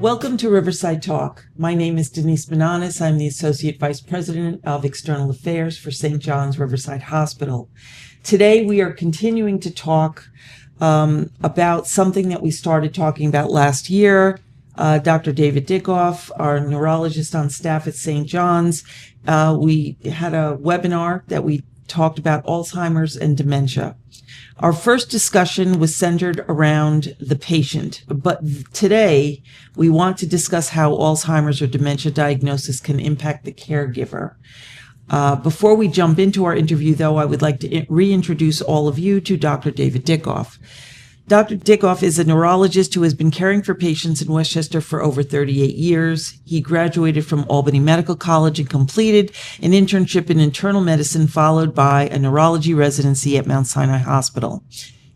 Welcome to Riverside Talk. My name is Denise. I'm the Associate Vice President of External Affairs for St. John's Riverside Hospital. Today we are continuing to talk about something that we started talking about last year. Dr. David Dickoff, our neurologist on staff at St. John's, we had a webinar that we talked about Alzheimer's and dementia. Our first discussion was centered around the patient, but today we want to discuss how Alzheimer's or dementia diagnosis can impact the caregiver. Before we jump into our interview, though, I would like to reintroduce all of you to Dr. David Dickoff. Dr. Dickoff is a neurologist who has been caring for patients in Westchester for over 38 years. He graduated from Albany Medical College and completed an internship in internal medicine, followed by a neurology residency at Mount Sinai Hospital.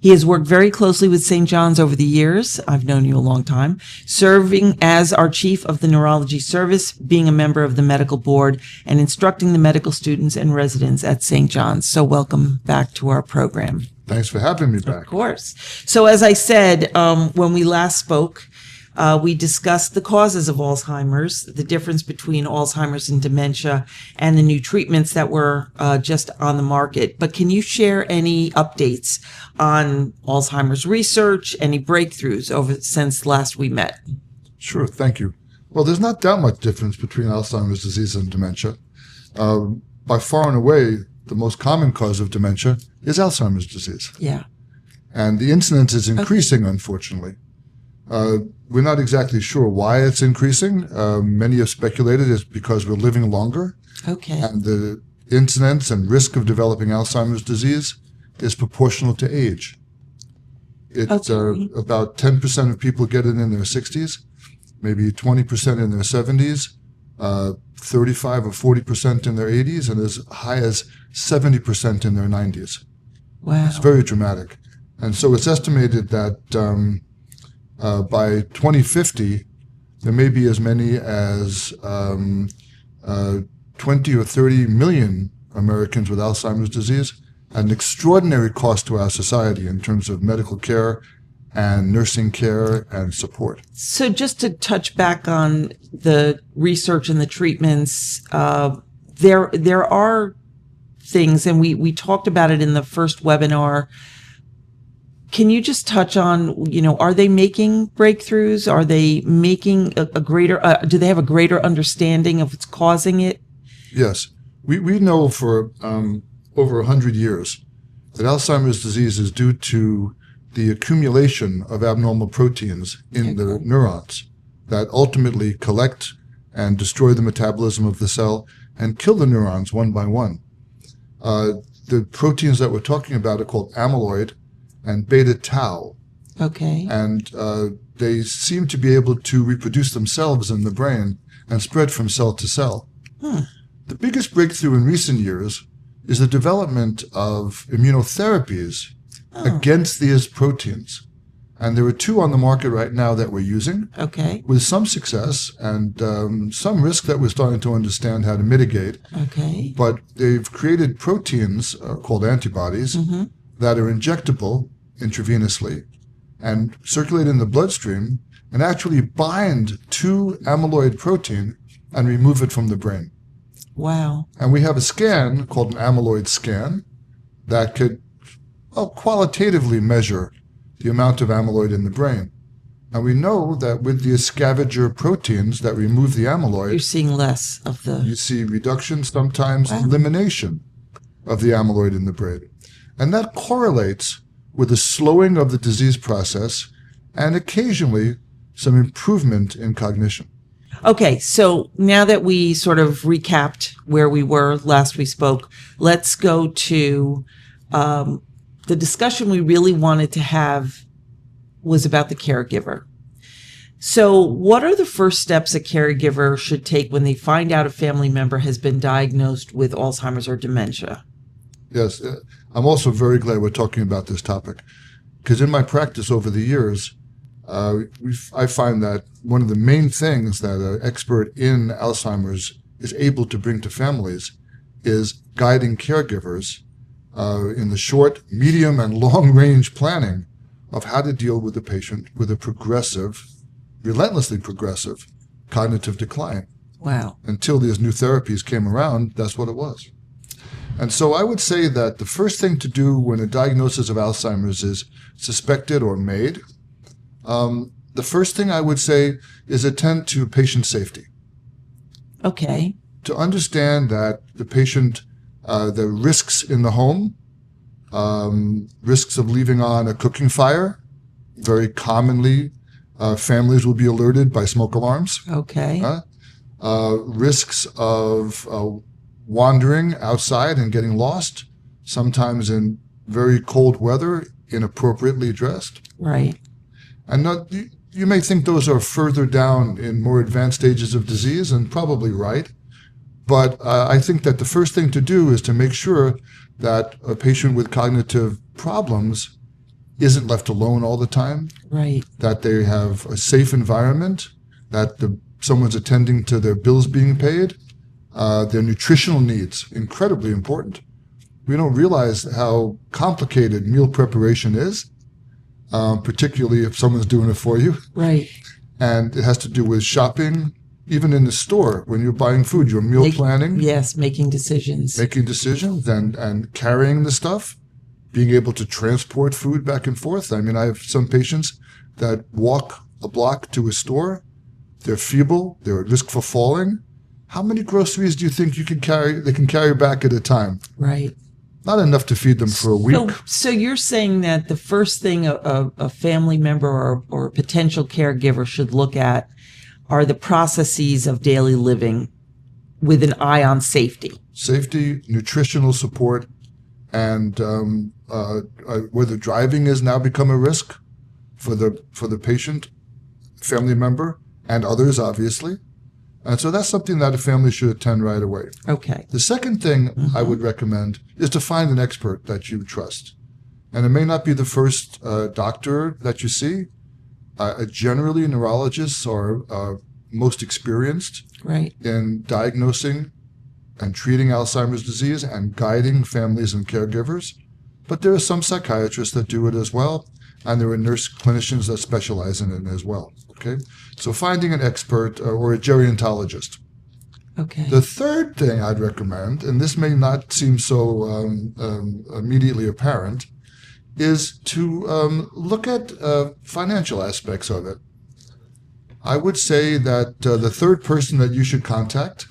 He has worked very closely with St. John's over the years. I've known you a long time, serving as our chief of the neurology service, being a member of the medical board, and instructing the medical students and residents at St. John's. So welcome back to our program. Thanks for having me back. Of course. So as I said, when we last spoke, we discussed the causes of Alzheimer's, the difference between Alzheimer's and dementia, and the new treatments that were just on the market. But can you share any updates on Alzheimer's research, any breakthroughs since last we met? Sure, thank you. Well, there's not that much difference between Alzheimer's disease and dementia. By far and away, the most common cause of dementia is Alzheimer's disease. Yeah. And the incidence is increasing, unfortunately. We're not exactly sure why it's increasing. Many have speculated it's because we're living longer. Okay. And the incidence and risk of developing Alzheimer's disease is proportional to age. It's about 10% of people get it in their 60s, maybe 20% in their 70s, 35 or 40% in their 80s, and as high as 70% in their 90s. Wow. It's very dramatic. And so it's estimated that by 2050, there may be as many as 20 or 30 million Americans with Alzheimer's disease, at an extraordinary cost to our society in terms of medical care and nursing care and support. So just to touch back on the research and the treatments, there are things, and we talked about it in the first webinar. Can you just touch on, are they making breakthroughs? Are they making a greater, do they have a greater understanding of what's causing it? Yes. We know for over 100 years that Alzheimer's disease is due to the accumulation of abnormal proteins in the neurons that ultimately collect and destroy the metabolism of the cell and kill the neurons one by one. The proteins that we're talking about are called amyloid and beta tau. Okay. And they seem to be able to reproduce themselves in the brain and spread from cell to cell. The biggest breakthrough in recent years is the development of immunotherapies against these proteins. And there are two on the market right now that we're using with some success and some risk that we're starting to understand how to mitigate. Okay. But they've created proteins called antibodies that are injectable intravenously and circulate in the bloodstream and actually bind to amyloid protein and remove it from the brain. Wow. And we have a scan called an amyloid scan that could qualitatively measure the amount of amyloid in the brain. And we know that with the scavenger proteins that remove the amyloid, you're seeing less of the... You see reduction, sometimes elimination of the amyloid in the brain. And that correlates with a slowing of the disease process and occasionally some improvement in cognition. Okay, so now that we sort of recapped where we were last we spoke, let's go to the discussion we really wanted to have was about the caregiver. So what are the first steps a caregiver should take when they find out a family member has been diagnosed with Alzheimer's or dementia? Yes, I'm also very glad we're talking about this topic, because in my practice over the years, I find that one of the main things that an expert in Alzheimer's is able to bring to families is guiding caregivers in the short, medium, and long-range planning of how to deal with the patient with a progressive relentlessly progressive cognitive decline. Wow. Until these new therapies came around, that's what it was. And so I would say that the first thing to do when a diagnosis of Alzheimer's is suspected or made, the first thing I would say is attend to patient safety. Okay. To understand that the patient, the risks in the home, risks of leaving on a cooking fire, very commonly families will be alerted by smoke alarms. Okay. Risks of wandering outside and getting lost, sometimes in very cold weather, inappropriately dressed. Right. And you may think those are further down in more advanced stages of disease, and probably right. But I think that the first thing to do is to make sure that a patient with cognitive problems isn't left alone all the time. Right. That they have a safe environment, that someone's attending to their bills being paid, their nutritional needs, incredibly important. We don't realize how complicated meal preparation is, particularly if someone's doing it for you. Right. And it has to do with shopping, even in the store, when you're buying food, your meal planning. Yes, making decisions. Making decisions and carrying the stuff, being able to transport food back and forth. I mean, I have some patients that walk a block to a store. They're feeble. They're at risk for falling. How many groceries do you think they can carry back at a time? Right. Not enough to feed them for a week. So you're saying that the first thing a family member or a potential caregiver should look at are the processes of daily living with an eye on safety. Safety, nutritional support, and whether driving has now become a risk for the patient, family member, and others, obviously. And so that's something that a family should attend right away. Okay. The second thing I would recommend is to find an expert that you trust. And it may not be the first doctor that you see. Generally, neurologists are most experienced in diagnosing and treating Alzheimer's disease and guiding families and caregivers. But there are some psychiatrists that do it as well, and there are nurse clinicians that specialize in it as well. Okay, so finding an expert or a gerontologist. Okay. The third thing I'd recommend, and this may not seem so immediately apparent, is to look at financial aspects of it. I would say that the third person that you should contact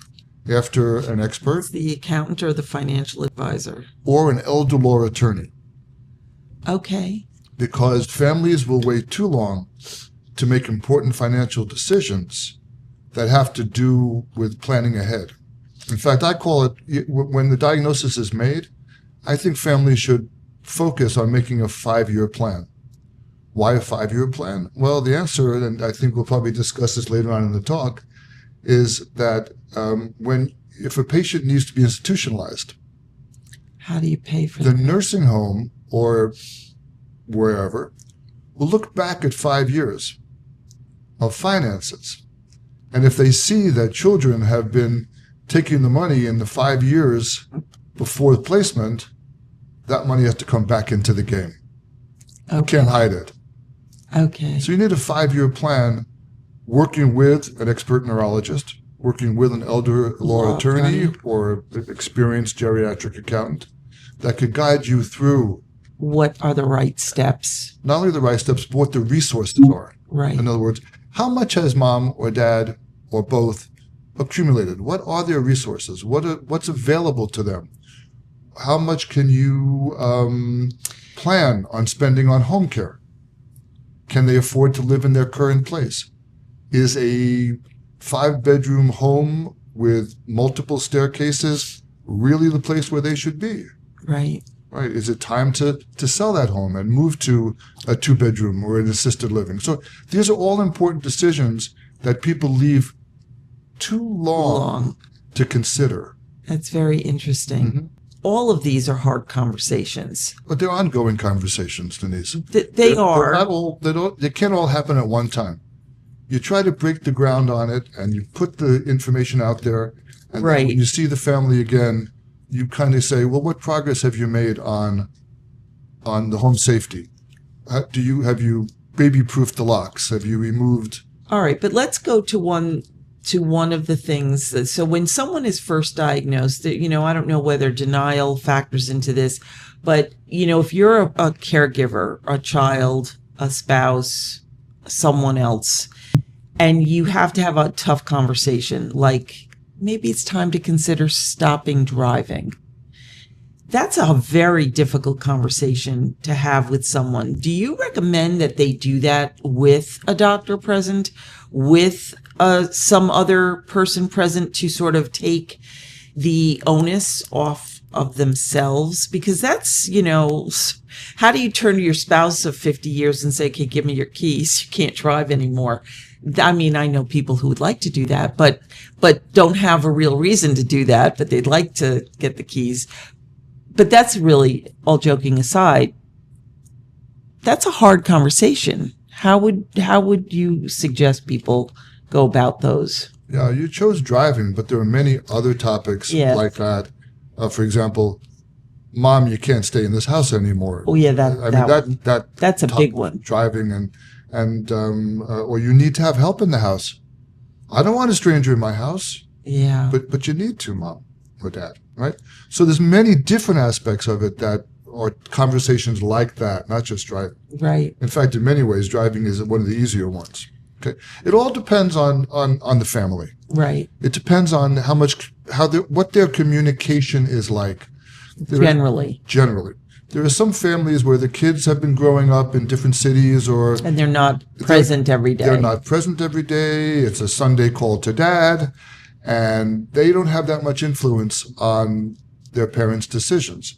after an expert is the accountant or the financial advisor. Or an elder law attorney. Okay. Because families will wait too long to make important financial decisions that have to do with planning ahead. In fact, I call it, when the diagnosis is made, I think families should focus on making a 5-year plan. Why a 5-year plan? Well, the answer, and I think we'll probably discuss this later on in the talk, is that if a patient needs to be institutionalized, how do you pay for the that? nursing home or wherever will look back at 5 years of finances. And if they see that children have been taking the money in the 5 years before the placement, that money has to come back into the game. Okay. You can't hide it. Okay. So you need a 5-year plan, working with an expert neurologist, working with an elder law attorney or experienced geriatric accountant that could guide you through what are the right steps. Not only the right steps, but what the resources are. Right. In other words, how much has mom or dad or both accumulated? What are their resources? What's available to them? How much can you plan on spending on home care? Can they afford to live in their current place? Is a 5-bedroom home with multiple staircases really the place where they should be? Right. Right. Is it time to sell that home and move to a 2-bedroom or an assisted living? So these are all important decisions that people leave too long to consider. That's very interesting. Mm-hmm. All of these are hard conversations. But they're ongoing conversations, Denise. They are. They can't all happen at one time. You try to break the ground on it and you put the information out there. And then when you see the family again, you kind of say, well, what progress have you made on the home safety? Have you baby-proofed the locks? Have you removed All right, but let's go to one of the things. So when someone is first diagnosed, I don't know whether denial factors into this, but if you're a caregiver, a child, a spouse, someone else, and you have to have a tough conversation, like maybe it's time to consider stopping driving. That's a very difficult conversation to have with someone. Do you recommend that they do that with a doctor present, with some other person present, to sort of take the onus off of themselves? Because that's, how do you turn to your spouse of 50 years and say, okay, give me your keys, you can't drive anymore? I mean, I know people who would like to do that, but don't have a real reason to do that, but they'd like to get the keys. But that's really, all joking aside, that's a hard conversation. How would you suggest people go about those? Yeah, you chose driving, but there are many other topics like that. For example, Mom, you can't stay in this house anymore. Oh yeah, that's a big one. Driving or you need to have help in the house. I don't want a stranger in my house. Yeah. But you need to, Mom or Dad, right? So there's many different aspects of it that are conversations like that, not just driving. Right. In fact, in many ways, driving is one of the easier ones. Okay. It all depends on the family. Right. It depends on what their communication is like. Generally. There are some families where the kids have been growing up in different cities and they're not present every day. They're not present every day. It's a Sunday call to Dad, and they don't have that much influence on their parents' decisions.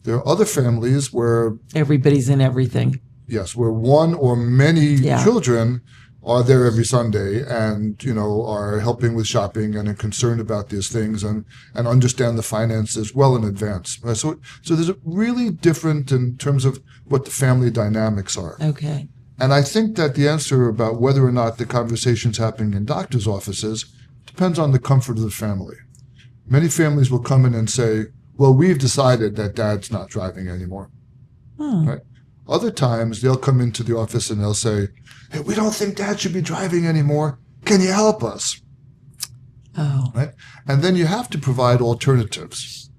There are other families where everybody's in everything. Yes, where one or many children are there every Sunday and, are helping with shopping and are concerned about these things and understand the finances well in advance. So there's a really different in terms of what the family dynamics are. Okay. And I think that the answer about whether or not the conversation's happening in doctors' offices depends on the comfort of the family. Many families will come in and say, well, we've decided that Dad's not driving anymore. Right? Other times they'll come into the office and they'll say, hey, we don't think Dad should be driving anymore. Can you help us? Oh. Right? And then you have to provide alternatives.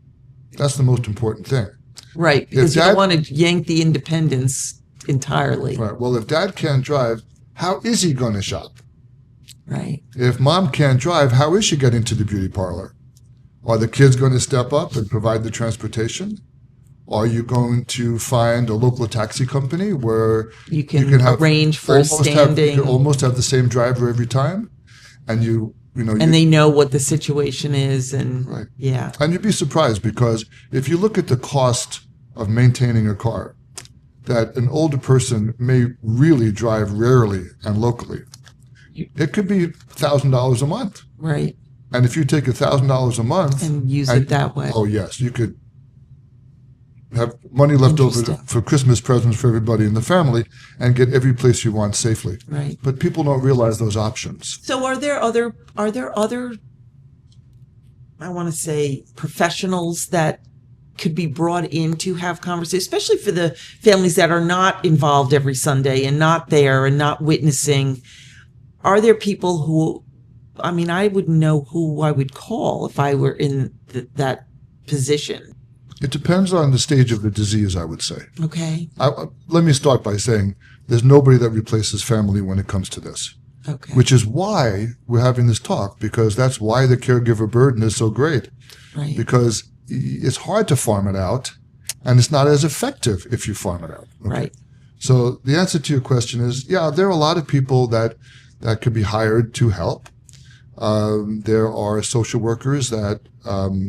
That's the most important thing. Right, because you don't want to yank the independence entirely. Right. Well, if Dad can't drive, how is he going to shop? Right. If Mom can't drive, how is she getting to the beauty parlor? Are the kids going to step up and provide the transportation? Are you going to find a local taxi company where you can arrange for a standing? You can almost have the same driver every time, and and they know what the situation is, and right. Yeah. And you'd be surprised because if you look at the cost of maintaining a car, that an older person may really drive rarely and locally. It could be $1,000 a month. Right. And if you take $1,000 a month and use it that way. Oh yes, you could have money left over for Christmas presents for everybody in the family and get every place you want safely. Right. But people don't realize those options. So are there other I want to say professionals that could be brought in to have conversations, especially for the families that are not involved every Sunday and not there and not witnessing? Are there people who, I wouldn't know who I would call if I were in that position. It depends on the stage of the disease, I would say. Okay. Let me start by saying there's nobody that replaces family when it comes to this. Okay. Which is why we're having this talk, because that's why the caregiver burden is so great. Right. Because it's hard to farm it out, and it's not as effective if you farm it out. Okay? Right. So the answer to your question is, yeah, there are a lot of people that could be hired to help. There are social workers that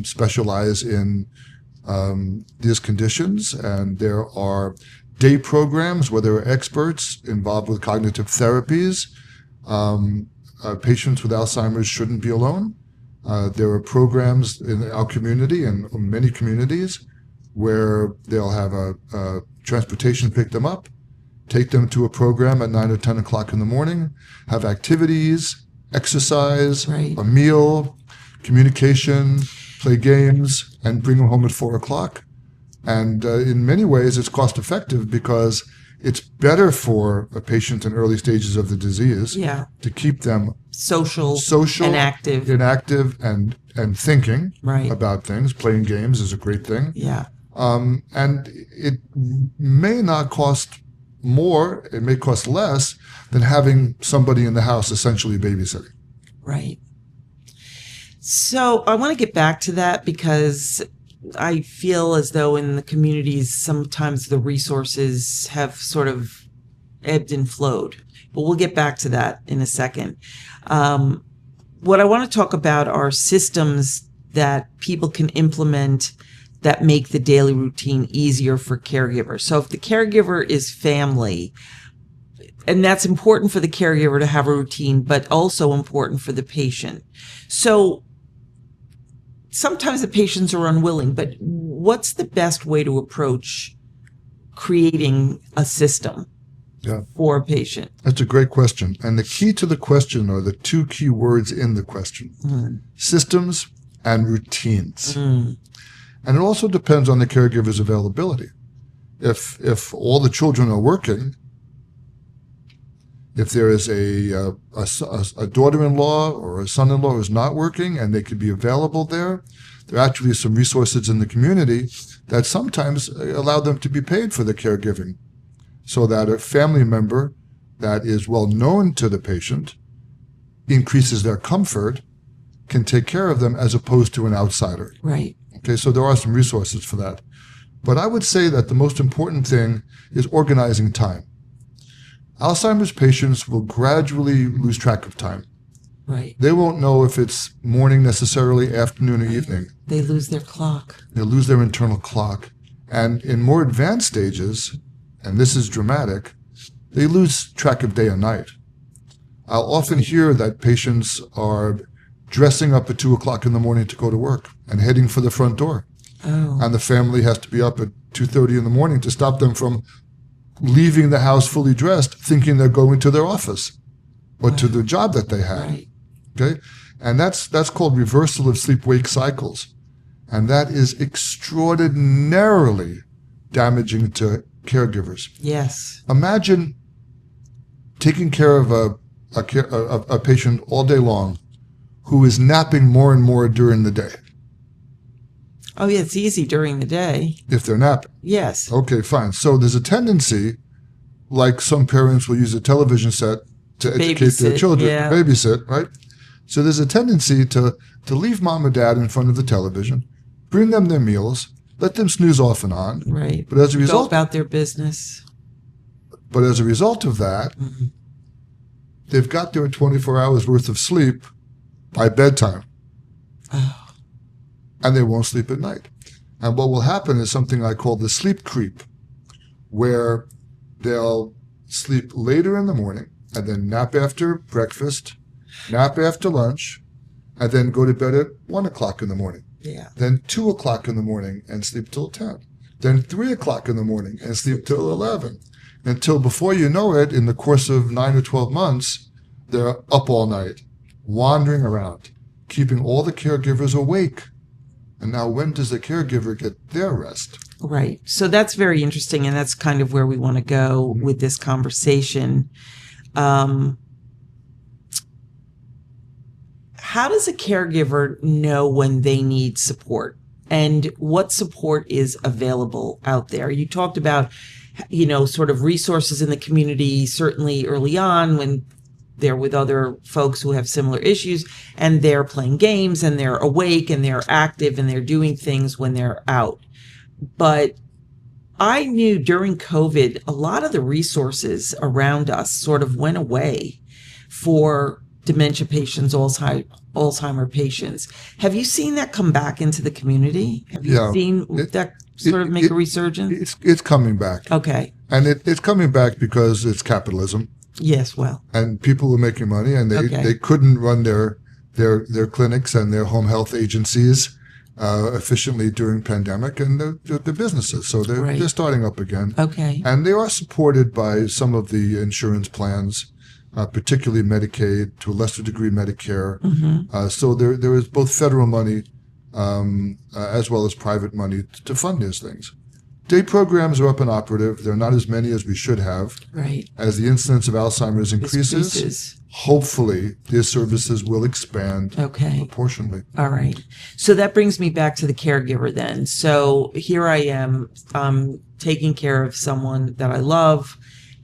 specialize in these conditions, and there are day programs where there are experts involved with cognitive therapies. Patients with Alzheimer's shouldn't be alone. There are programs in our community and many communities where they'll have a transportation pick them up, take them to a program at 9 or 10 o'clock in the morning, have activities, exercise, right. a meal, communication, play games, and bring them home at 4 o'clock. And in many ways, it's cost effective because it's better for a patient in early stages of the disease to keep them social and active, and thinking right. about things. Playing games is a great thing. Yeah. And it may not cost more, it may cost less than having somebody in the house essentially babysitting. Right. So I want to get back to that because I feel as though in the communities, sometimes the resources have sort of ebbed and flowed, but we'll get back to that in a second. What I want to talk about are systems that people can implement that make the daily routine easier for caregivers. So if the caregiver is family, and that's important for the caregiver to have a routine, but also important for the patient. So sometimes the patients are unwilling, but what's the best way to approach creating a system for a patient? That's a great question. And the key to the question are the two key words in the question, systems and routines. And it also depends on the caregiver's availability. If all the children are working, if there is a daughter-in-law or a son-in-law who's not working and they could be available there are actually some resources in the community that sometimes allow them to be paid for the caregiving, so that a family member that is well known to the patient increases their comfort, can take care of them as opposed to an outsider. Right. Okay, so there are some resources for that. But I would say that the most important thing is organizing time. Alzheimer's patients will gradually lose track of time. Right. They won't know if it's morning necessarily, afternoon, or evening. They lose their clock. They lose their internal clock. And in more advanced stages, and this is dramatic, they lose track of day and night. I'll often hear that patients are dressing up at 2 o'clock in the morning to go to work and heading for the front door. Oh. And the family has to be up at 2:30 in the morning to stop them from leaving the house fully dressed, thinking they're going to their office or to the job that they have. Right. Okay? And that's called reversal of sleep-wake cycles. And that is extraordinarily damaging to caregivers. Yes. Imagine taking care of a patient all day long who is napping more and more during the day. Oh, yeah, it's easy during the day. If they're napping. Yes. Okay, fine. So there's a tendency, like some parents will use a television set to educate their children, babysit, right? So there's a tendency to leave mom and dad in front of the television, bring them their meals, let them snooze off and on. Right. But as a result, go about their business. But as a result of that, they've got their 24 hours worth of sleep by bedtime. Oh. And they won't sleep at night. And what will happen is something I call the sleep creep, where they'll sleep later in the morning and then nap after breakfast, nap after lunch, and then go to bed at 1 o'clock in the morning. Yeah. Then 2 o'clock in the morning and sleep till 10. Then 3 o'clock in the morning and sleep till 11. Until before you know it, in the course of 9 or 12 months, they're up all night, wandering around, keeping all the caregivers awake. And now when does the caregiver get their rest? Right. So that's very interesting, and that's kind of where we want to go with this conversation. How does a caregiver know when they need support, and what support is available out there? You talked about, sort of resources in the community, certainly early on when they're with other folks who have similar issues, and they're playing games, and they're awake, and they're active, and they're doing things when they're out. But I knew during COVID, a lot of the resources around us sort of went away for dementia patients, Alzheimer patients. Have you seen that come back into the community? Have you seen that sort of make a resurgence? It's coming back. Okay. And it's coming back because it's capitalism. Yes, well. And people are making money, and they couldn't run their clinics and their home health agencies efficiently during pandemic, and their businesses. So they're starting up again. Okay. And they are supported by some of the insurance plans, particularly Medicaid, to a lesser degree Medicare. So there is both federal money as well as private money to fund these things. day programs are up and operative. They're not as many as we should have. Right. As the incidence of Alzheimer's increases, hopefully their services will expand proportionally. All right. So that brings me back to the caregiver then. So here I am, taking care of someone that I love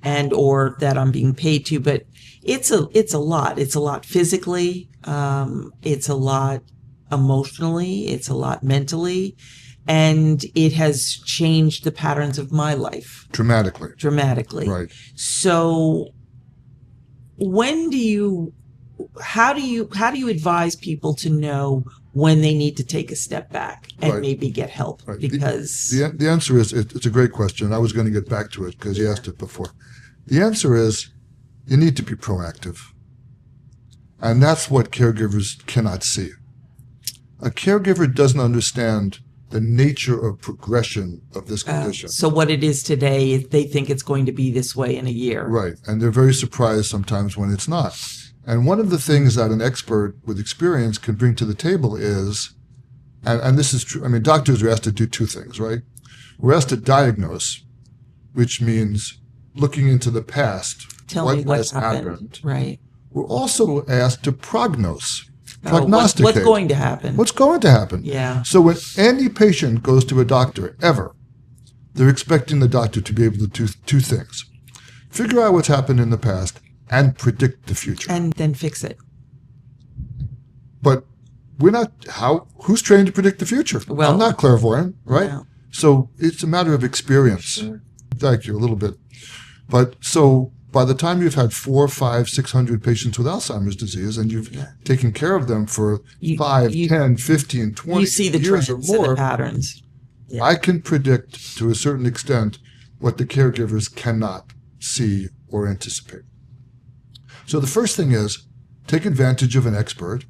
and or that I'm being paid to, but it's a lot. It's a lot physically. It's a lot emotionally. It's a lot mentally. And it has changed the patterns of my life. Dramatically. Right. So how do you advise people to know when they need to take a step back and maybe get help? Right. Because the answer is, it's a great question. I was going to get back to it because you asked it before. The answer is you need to be proactive. And that's what caregivers cannot see. A caregiver doesn't understand the nature of progression of this condition. So what it is today, they think it's going to be this way in a year. Right. And they're very surprised sometimes when it's not. And one of the things that an expert with experience can bring to the table is, and this is true, I mean, doctors are asked to do two things, right? We're asked to diagnose, which means looking into the past. Tell me what happened. Right. We're also asked to prognosticate. What's going to happen? What's going to happen? Yeah. So when any patient goes to a doctor, ever, they're expecting the doctor to be able to do two things. Figure out what's happened in the past and predict the future. And then fix it. But we're not, who's trained to predict the future? Well, I'm not clairvoyant, right? No. So it's a matter of experience. Sure. Thank you, a little bit. But so by the time you've had 400, 500, 600 patients with Alzheimer's disease and you've taken care of them for 5, 10, 15, 20 you see the years or trends more, and the patterns. Yeah. I can predict to a certain extent what the caregivers cannot see or anticipate. So the first thing is take advantage of an expert.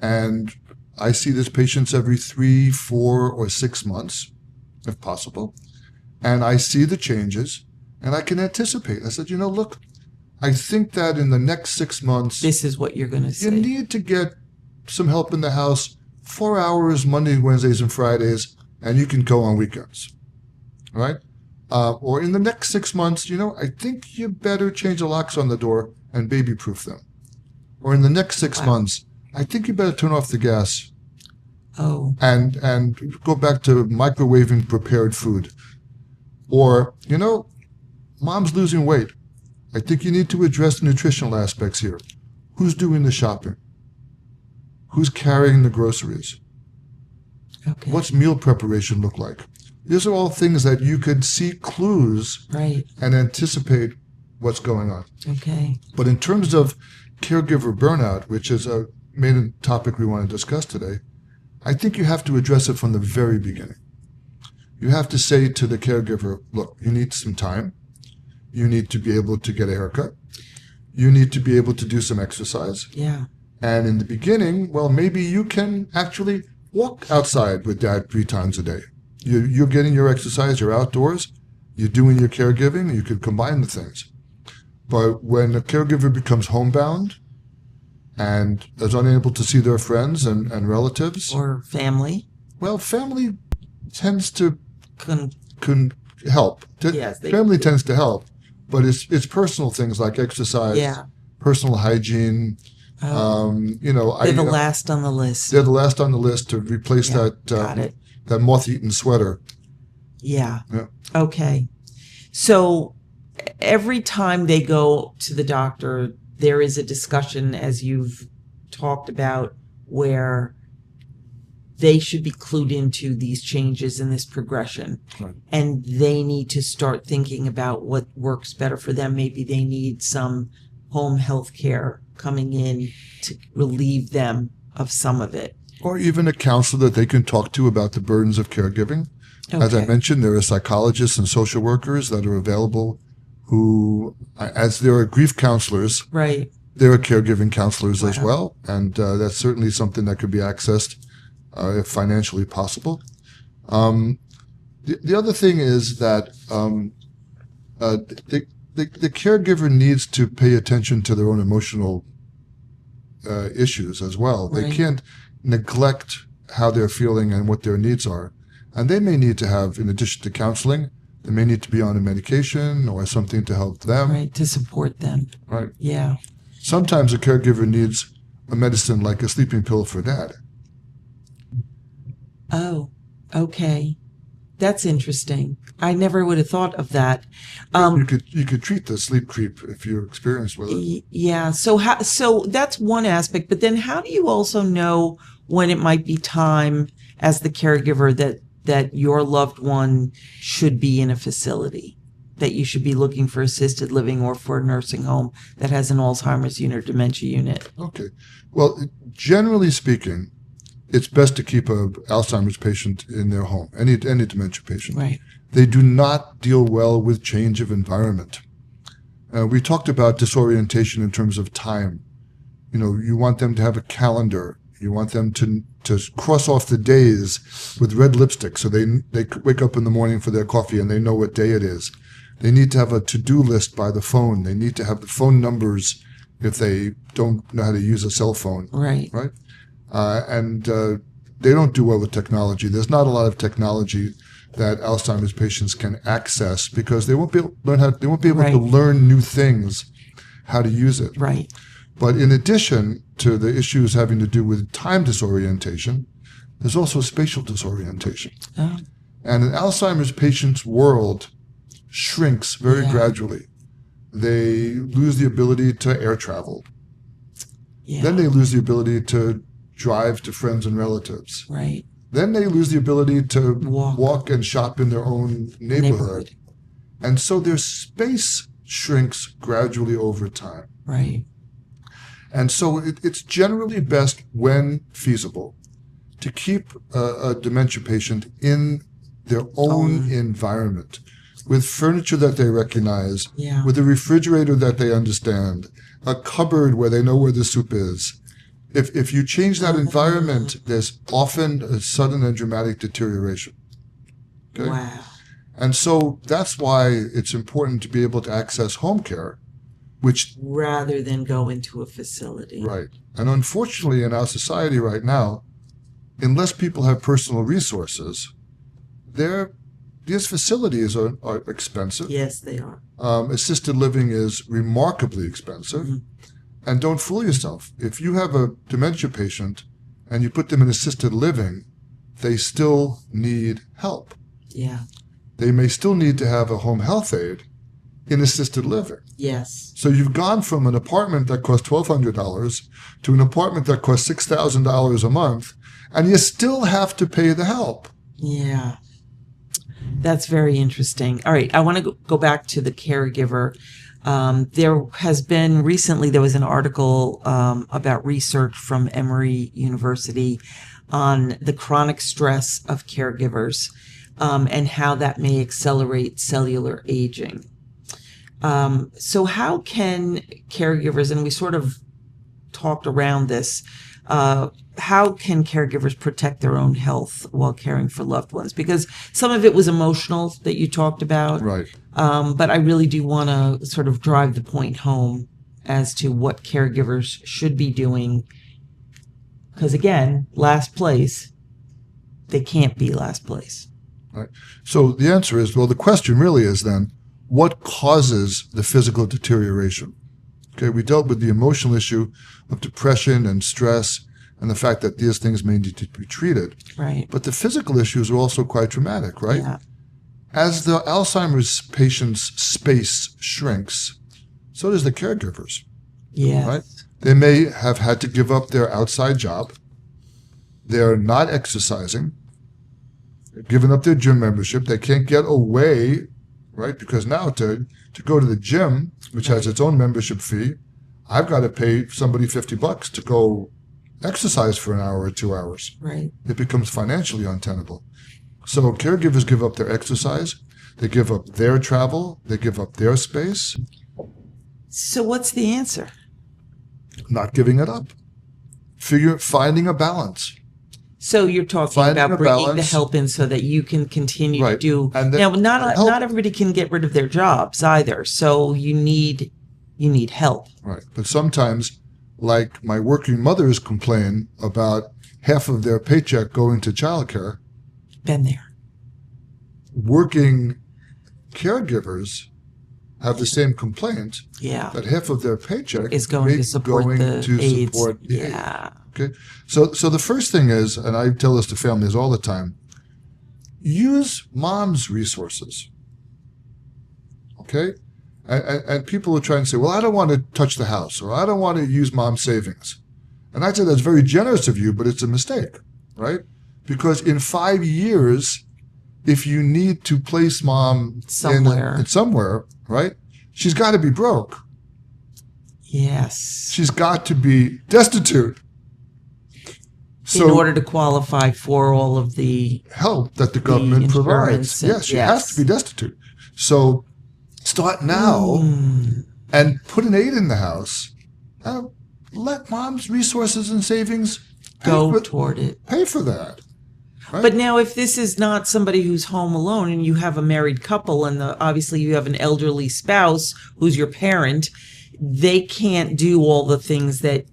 And I see these patients every 3, 4, or 6 months, if possible. And I see the changes. And I can anticipate. I said, look, I think that in the next 6 months, this is what you're going to see. You need to get some help in the house 4 hours, Monday, Wednesdays, and Fridays, and you can go on weekends, right? Or in the next 6 months, I think you better change the locks on the door and baby-proof them. Or in the next 6 months, I think you better turn off the gas. Oh. And go back to microwaving prepared food. Or, Mom's losing weight. I think you need to address the nutritional aspects here. Who's doing the shopping? Who's carrying the groceries? Okay. What's meal preparation look like? These are all things that you could see clues and anticipate what's going on. Okay. But in terms of caregiver burnout, which is a main topic we want to discuss today, I think you have to address it from the very beginning. You have to say to the caregiver, look, you need some time. You need to be able to get a haircut. You need to be able to do some exercise. Yeah. And in the beginning, well, maybe you can actually walk outside with Dad 3 times a day. You're getting your exercise, you're outdoors, you're doing your caregiving, you could combine the things. But when a caregiver becomes homebound and is unable to see their friends and relatives. Or family. Well, family tends to Can help. Yes, family tends to help. But it's personal things like exercise, personal hygiene. They're the last on the list. They're the last on the list to replace that moth-eaten sweater. Yeah. Okay. So every time they go to the doctor, there is a discussion, as you've talked about, where they should be clued into these changes in this progression. Right. And they need to start thinking about what works better for them. Maybe they need some home health care coming in to relieve them of some of it. Or even a counselor that they can talk to about the burdens of caregiving. Okay. As I mentioned, there are psychologists and social workers that are available who, as there are grief counselors, there are caregiving counselors as well. And that's certainly something that could be accessed if financially possible. The other thing is that the caregiver needs to pay attention to their own emotional issues as well. They can't neglect how they're feeling and what their needs are. And they may need to have, in addition to counseling, they may need to be on a medication or something to help them. Right, to support them. Right. Yeah. Sometimes a caregiver needs a medicine like a sleeping pill for dad. Oh, okay. That's interesting. I never would have thought of that. You could treat the sleep creep if you're experienced with it. Yeah. So that's one aspect. But then, how do you also know when it might be time, as the caregiver, that your loved one should be in a facility, that you should be looking for assisted living or for a nursing home that has an Alzheimer's unit or dementia unit? Okay. Well, generally speaking, it's best to keep a Alzheimer's patient in their home, any dementia patient. Right. They do not deal well with change of environment. We talked about disorientation in terms of time. You want them to have a calendar. You want them to cross off the days with red lipstick so they wake up in the morning for their coffee and they know what day it is. They need to have a to-do list by the phone. They need to have the phone numbers if they don't know how to use a cell phone. Right. Right? And they don't do well with technology. There's not a lot of technology that Alzheimer's patients can access because they won't be able Right. to learn new things, how to use it. Right. But in addition to the issues having to do with time disorientation, there's also spatial disorientation. Oh. And an Alzheimer's patient's world shrinks very gradually. They lose the ability to air travel. Yeah. Then they lose the ability to drive to friends and relatives. Right. Then they lose the ability to Walk. walk and shop in their own neighborhood. And so their space shrinks gradually over time. Right. And so it's generally best, when feasible, to keep a dementia patient in their own environment, with furniture that they recognize, Yeah. with a refrigerator that they understand, a cupboard where they know where the soup is. If you change that environment, there's often a sudden and dramatic deterioration. Okay? Wow. And so that's why it's important to be able to access home care, which Rather than go into a facility. right. And unfortunately, in our society right now, unless people have personal resources, these facilities are expensive. Yes, they are. Assisted living is remarkably expensive. Mm-hmm. And don't fool yourself. If you have a dementia patient and you put them in assisted living, they still need help. Yeah. They may still need to have a home health aide in assisted living. Yes. So you've gone from an apartment that costs $1,200 to an apartment that costs $6,000 a month, and you still have to pay the help. Yeah. That's very interesting. All right. I want to go back to the caregiver. There was an article about research from Emory University on the chronic stress of caregivers and how that may accelerate cellular aging. So how can caregivers, and we sort of talked around this, how can caregivers protect their own health while caring for loved ones? Because some of it was emotional that you talked about. Right. But I really do want to sort of drive the point home as to what caregivers should be doing. Because again, last place, they can't be last place. Right. So the answer is, well, the question really is then, what causes the physical deterioration? Okay, we dealt with the emotional issue of depression and stress and the fact that these things may need to be treated. Right. But the physical issues are also quite dramatic, right? Yeah. As the Alzheimer's patient's space shrinks, so does the caregiver's. Yes. Right? They may have had to give up their outside job. They're not exercising. They've given up their gym membership. They can't get away, right? Because now to go to the gym, which has its own membership fee, I've got to pay somebody $50 to go exercise for an hour or 2 hours. Right. It becomes financially untenable. So caregivers give up their exercise. They give up their travel. They give up their space. So what's the answer? Not giving it up. Finding a balance. So you're talking Finding about a bringing the balance. help in so that you can continue to Right. do. And then Now, not help. everybody can get rid of their jobs either. So you need help. Right. But sometimes, like my working mothers complain about half of their paycheck going to childcare, Been there. working caregivers have the same complaint Yeah. that half of their paycheck Is going to support the AIDS. support the AIDS. Yeah. Okay, so the first thing is, and I tell this to families all the time, use mom's resources. Okay, and people will try and say, well, I don't want to touch the house, or I don't want to use mom's savings. And I'd say that's very generous of you, but it's a mistake, right? Because in 5 years, if you need to place mom somewhere, right, she's got to be broke. Yes. She's got to be destitute. So, in order to qualify for all of the help that the government provides. Yes, she has to be destitute. So start now and put an aid in the house. Let mom's resources and savings go toward it. Pay for that. Right? But now if this is not somebody who's home alone and you have a married couple and obviously you have an elderly spouse who's your parent, they can't do all the things that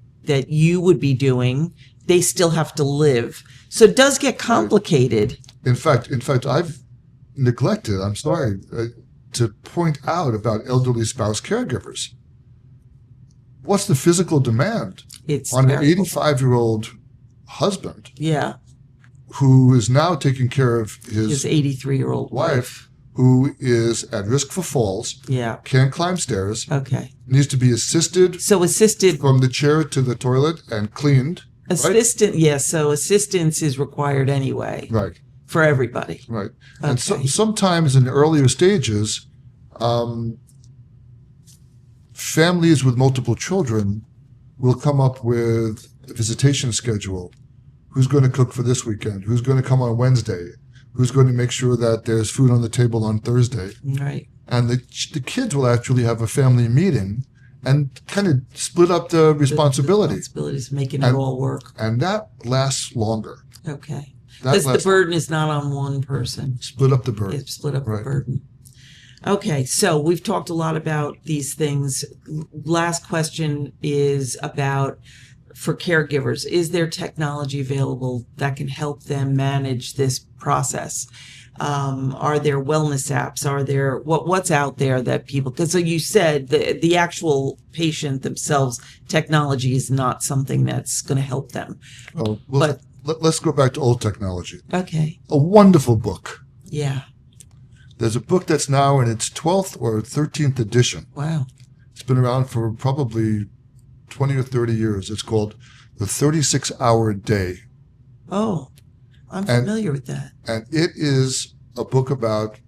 you would be doing. They still have to live. So it does get complicated. In fact, I've neglected, I'm sorry, to point out about elderly spouse caregivers. What's the physical demand on an 85-year-old husband? Yeah. Who is now taking care of his 83-year-old wife, who is at risk for falls. Yeah. Can't climb stairs. Okay. Needs to be assisted. So assisted from the chair to the toilet and cleaned. Assistant, right? Yes. So assistance is required anyway. Right. For everybody. Right. Okay. And sometimes in earlier stages, families with multiple children will come up with a visitation schedule. Who's going to cook for this weekend? Who's going to come on Wednesday? Who's going to make sure that there's food on the table on Thursday? Right. And the kids will actually have a family meeting and kind of split up the responsibility. The responsibilities, making it all work. And that lasts longer. Okay. Because the burden is not on one person. Split up the burden. Split up the burden. Okay, so we've talked a lot about these things. Last question is about, for caregivers, is there technology available that can help them manage this process? Are there wellness apps? Are there what's out there that people? Because so you said the actual patient themselves, technology is not something that's going to help them. Oh, well, let's go back to old technology. Okay. A wonderful book. Yeah. There's a book that's now in its 12th or 13th edition. Wow. It's been around for probably 20 or 30 years. It's called The 36-Hour Day. Oh, I'm familiar with that. And it is a book about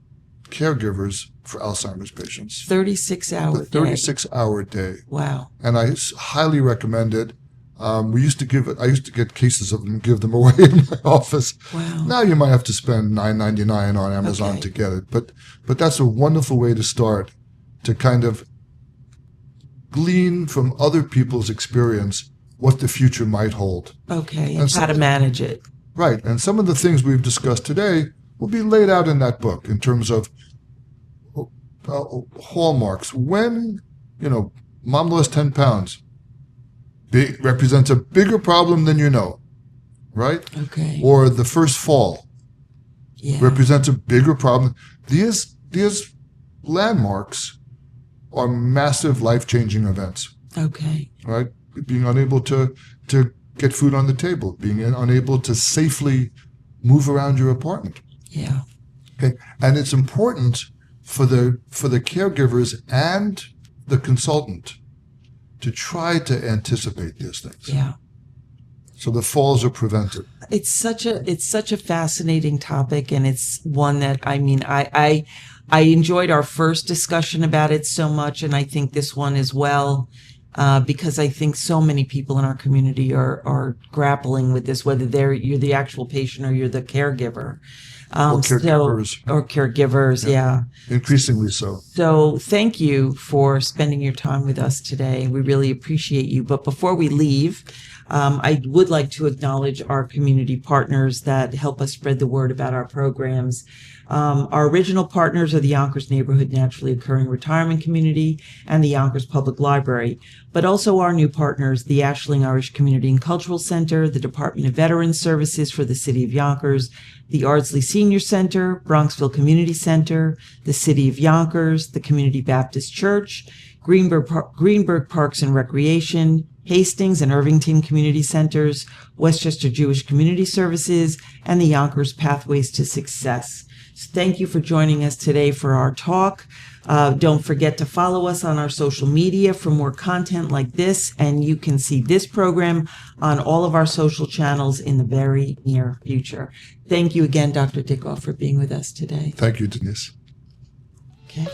caregivers for Alzheimer's patients. 36-hour day. 36-hour day. Wow. And I highly recommend it. I used to get cases of them and give them away in my office. Wow. Now you might have to spend $9.99 on Amazon to get it. But that's a wonderful way to start, to kind of glean from other people's experience what the future might hold. Okay, and how to manage it. Right. And some of the things we've discussed today will be laid out in that book in terms of hallmarks. When, mom lost 10 pounds, represents a bigger problem than you know, right? Okay. Or the first fall represents a bigger problem. These landmarks are massive life-changing events. Okay. Right? Being unable to get food on the table, being unable to safely move around your apartment. Yeah. Okay. And it's important for the caregivers and the consultant to try to anticipate these things. Yeah. So the falls are prevented. It's such a fascinating topic, and it's one that I enjoyed our first discussion about it so much, and I think this one as well, because I think so many people in our community are grappling with this, whether you're the actual patient or you're the caregiver. Or caregivers. Yeah. Increasingly so. So thank you for spending your time with us today. We really appreciate you. But before we leave, I would like to acknowledge our community partners that help us spread the word about our programs. Our original partners are the Yonkers Neighborhood Naturally Occurring Retirement Community and the Yonkers Public Library, but also our new partners, the Ashling Irish Community and Cultural Center, the Department of Veterans Services for the City of Yonkers, the Ardsley Senior Center, Bronxville Community Center, the City of Yonkers, the Community Baptist Church, Greenberg Parks and Recreation, Hastings and Irvington Community Centers, Westchester Jewish Community Services, and the Yonkers Pathways to Success. So thank you for joining us today for our talk. Don't forget to follow us on our social media for more content like this, and you can see this program on all of our social channels in the very near future. Thank you again, Dr. Dickoff, for being with us today. Thank you, Denise. Okay.